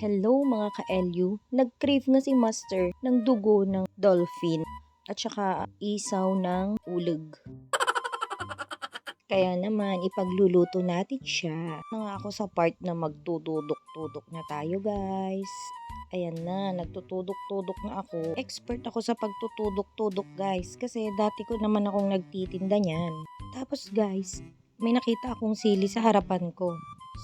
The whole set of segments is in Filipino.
Hello mga ka-LU, nag-crave nga si Master ng dugo ng dolphin at saka isaw ng ulag. Kaya naman ipagluluto natin siya. Nga ako sa part na magtutudok-tudok na tayo guys. Ayan na, nagtutudok-tudok na ako. Expert ako sa pagtutudok-tudok guys kasi dati ko naman akong nagtitinda niyan. Tapos guys, may nakita akong sili sa harapan ko.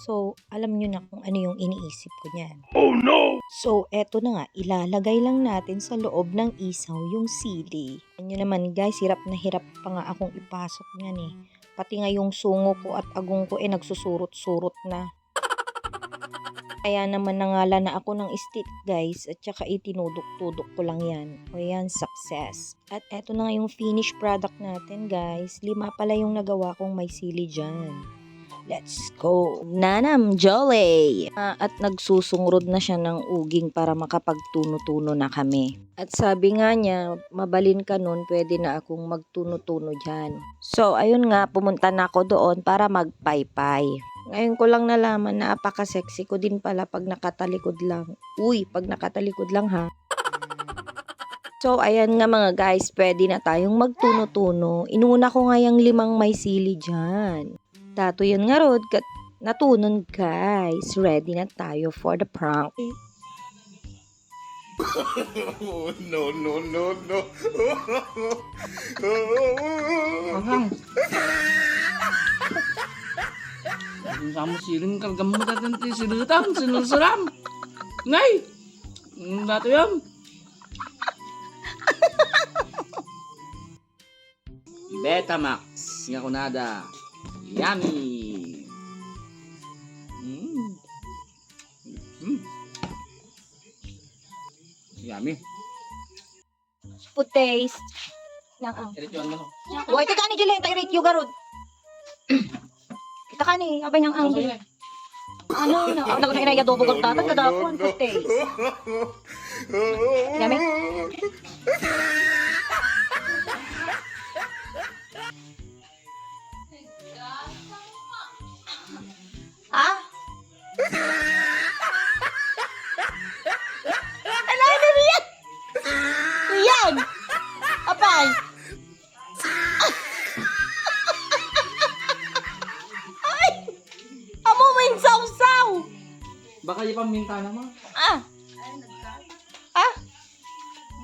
So, alam nyo na kung ano yung iniisip ko niyan. Oh no! So, eto na nga, ilalagay lang natin sa loob ng isaw yung sili. Ayan nyo naman guys, hirap na hirap pa nga akong ipasok niyan eh. Pati nga yung sungo ko at agong ko nagsusurot-surot na. Kaya naman nangala na ako ng stick guys at saka itinudok-tudok ko lang yan. O yan, success. At eto na nga yung finished product natin guys. 5 pala yung nagawa kong may sili dyan. Let's go! Nanam Jolly! At nagsusungrod na siya ng uging para makapagtuno-tuno na kami. At sabi nga niya, mabalin ka nun, pwede na akong magtuno-tuno dyan. So, ayun nga, pumunta na ako doon para magpaypay. Ngayon ko lang nalaman na apaka-sexy ko din pala pag nakatalikod lang. Uy, pag nakatalikod lang ha. So, ayan nga mga guys, pwede na tayong magtuno-tuno. Inuna ko nga yung 5 may sili dyan. Dato yun nga rod, natunon guys. Ready na tayo for the prank. No, no, no, no. Hang. Kamu siling kalgam mo datan ti sinutang sinulsuram. Ngay. Dato yam. Betamax nga kunada. Yummy. Yummy. Food taste. Lang ang. Diretsuan mo. Uy, teka ni Julian, tayo rate yung garod. Kita ka ni, abay niyang ang. Ano na? Ako na inayadobo kong tatag, kadapon. Food taste. Yummy? Ha? Ano na riyan? Riyan! Apay! Ay! Amo mo yung saw-saw! Baka yung paminta naman. Ah! Ah!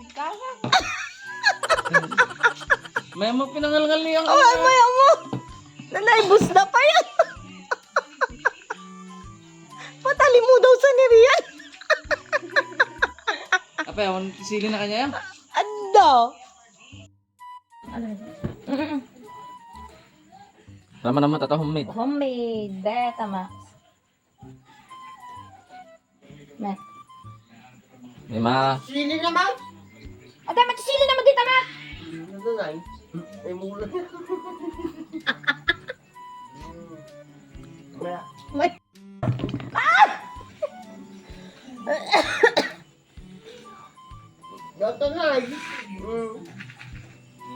Nagkala? May mo pinangalgal niyang. Ay, maya mo! Nanaibus na pa yan! Patali mo daw sa ni Rian! Apa yawan sili na kanya yan? Ando! Naman tata homemade. Homemade, Betamax. Met. Lima. Sili naman! Ate, matisili naman dito, Mat! Ay, mula. May... Ah! Dato na.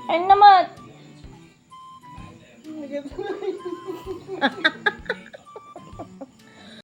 Ay naman!